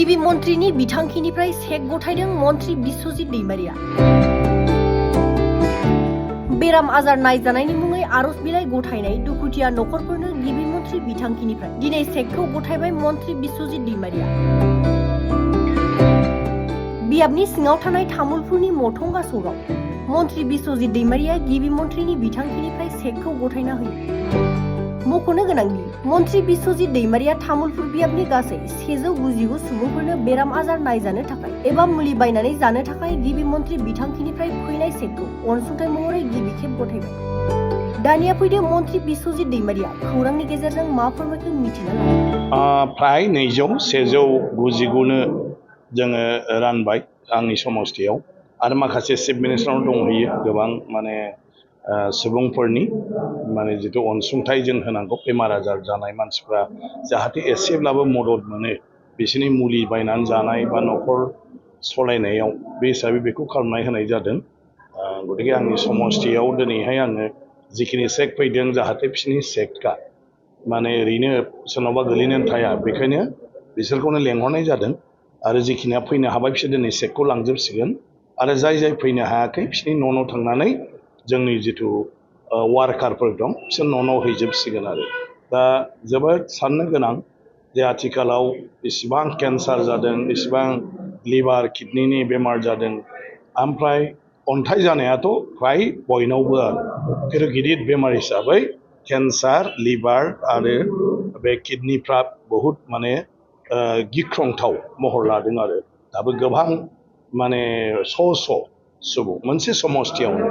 गिबि मन्थ्रिनि बिथांखिनिफ्राय चेक गथायदों मन्थ्रि बिश्वजित दैमारिया। बेराम आजार नायजानायनि मुङै आरज बिलाइ गथायनाय दुखुथिया नखरफोरनो गिबि मन्थ्रि बिथांखिनिफ्राय दिनै चेकखौ गथायबाय मन्थ्रि बिश्वजित दैमारिया। बियाबनि सिङाव थानाय तामुलपुरनि मथंगा सगाव मन्थ्रि बिश्वजित दैमारिया गिबि मन्थ्रिनि बिथांखिनिफ्राय चेकखौ गथायना होयो। मख'नो गोनांदि मन्थ्रि बिश्वजित दैमारिया तामुलपुर बियाबनि गासै 199 सुबुंफोरनो बेराम आजार नायजानो थाखाय एबा मुलि बायनानै जानो थाखाय गिबि मन्थ्रि बिथांखिनिफ्राय फैनाय चेकखौ अनसुंथाइ महरै गिबि खेब गथायबाय। दानिया फैदो मन्थ्रि बिश्वजित दैमारिया खौरांनि गेजेरजों मा फोरमायखो मिथिना ला। फ्राय 199 नो जोङो रानबाय आंनि समस्थियाव आरो माखासे चिफ मिनिस्टाराव दंहैयो गोबां माने सुबुंफोरनि माने जिथु अनसुंथाइ जों होनांगौ बेमार आजार जानाय मानसिफ्रा जाहाथे एसेब्लाबो मदद मोनो बिसोरनि मुलि बायनानै जानाय बा न'खर सलायनायाव बे हिसाबै बेखौ खालामनाय होनाय जादों। गतिके आंनि समस्थियाव दिनैहाय आङो जिखिनि चेक फैदों जाहाथे बिसोरनि चेकआ माने ओरैनो सोरनावबा गोलैनानै थाया बेखायनो बिसोरखौनो लेंहरनाय जादों आरो जिखिनिया फैनो हाबाय बिसोर दिनै चेकखौ लांजोबसिगोन आरो जाय फैनो हायाखै बिसोरनि न' थांनानै जोंनि जिथु वार्कारफोर दं बिसोर न' हैजोबसिगोन आरो दा जोबोद साननो गोनां जे आथिखालाव इसिबां केन्सार जादों इसिबां लिभार किडनिनि बेमार जादों ओमफ्राय अन्थाइ जानायाथ' फ्राय बयनावबो आरो खिन्थु गिदिर बेमार हिसाबै केन्सार लिभार आरो बे किडनिफ्रा बहुद माने गिख्रंथाव महर लादों आरो दाबो गोबां माने स' सुबुं मोनसे समस्थियावनो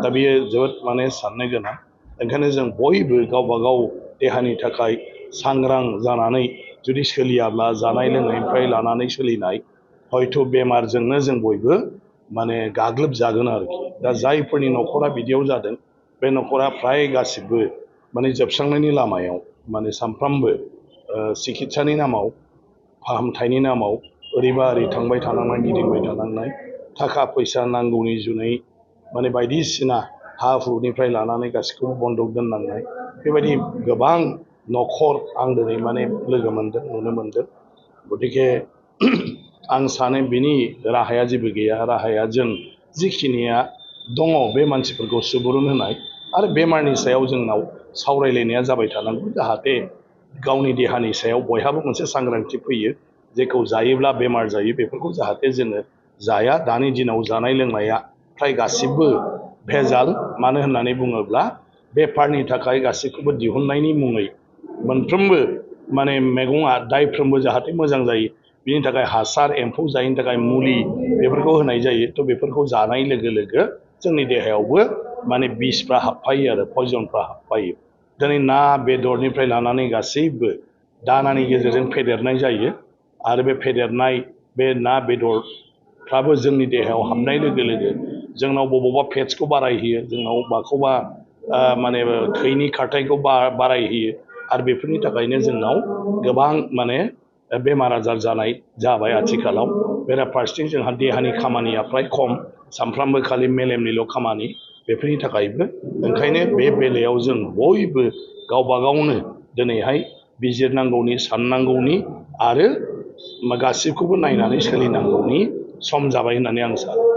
दा बेयो जोबोद माने साननो गोनां। ओंखायनो जों बयबो गावबा गाव देहानि थाखाय सांग्रां जानानै जुदि सोलियाब्ला जानाय लोंनायनिफ्राय लानानै सोलिनाय हयथ' बेमारजोंनो जों बयबो माने गाग्लोबजागोन आरोखि दा जायफोरनि न'खरा बिदियाव जादों बे न'खरा फ्राय गासिबो माने जोबस्रांनायनि लामायाव माने सानफ्रामबो सिकित्सानि नामाव फाहामथायनि नामाव ओरैबा ओरै थांबाय थानांनाय गिदिंबाय थानांनाय थाखा फैसा नांगौनि जुनै माने बायदिसिना हा हुनिफ्राय लानानै गासिखौबो बन्दक दोननांनाय बेबायदि गोबां न'खर आं दिनै माने लोगो मोनदों नुनो मोनदों। गतिके आं सानो बिनि राहाया जेबो गैया राहाया जों जिखिनिया दङ बे मानसिफोरखौ सुबुरुन होनाय आरो बेमारनि सायाव जोंनाव सावरायलायनाया जाबाय थानांगौ जाहाथे गावनि देहानि सायाव बयहाबो मोनसे सांग्रांथि फैयो जेखौ जायोब्ला बेमार जायो बेफोरखौ जाहाथे जोङो जाया। दानि दिनाव जानाय लोंनाया फ्राय गासिबो भेजाल मानो होननानै बुङोब्ला बेफारनि थाखाय गासैखौबो दिहुननायनि मुङै मोनफ्रोमबो माने मैगङा दायफ्रोमबो जाहाथे मोजां जायो बिनि थाखाय हासार एम्फौ जायैनि थाखाय मुलि बेफोरखौ होनाय जायो थ' बेफोरखौ जानाय लोगो लोगो जोंनि देहायावबो माने बिसफ्रा हाबफायो आरो पयजनफ्रा हाबफायो। दिनै ना बेदरनिफ्राय लानानै गासैबो दानानि गेजेरजों फेदेरनाय जायो आरो बे फेदेरनाय बे ना बेदरफ्राबो जोंनि देहायाव हाबनाय लोगो लोगो जोंनाव बबावबा फेट्सखौ बारायहोयो जोंनाव माखौबा माने थैनि खारथायखौ बारायहोयो आरो बेफोरनि थाखायनो जोंनाव गोबां माने बेमार आजार जानाय जाबाय आथिखालाव। बेराफारसेथिं जोंहा देहानि खामानिया फ्राय खम सानफ्रामबो खालि मेलेमनिल' खामानि बेफोरनि थाखायबो ओंखायनो बे बेलायाव जों बयबो गावबा गावनो दिनैहाय बिजिरनांगौनि साननांगौनि आरो गासिबखौबो नायनानै सोलिनांगौनि सम जाबाय होननानै आं सानो।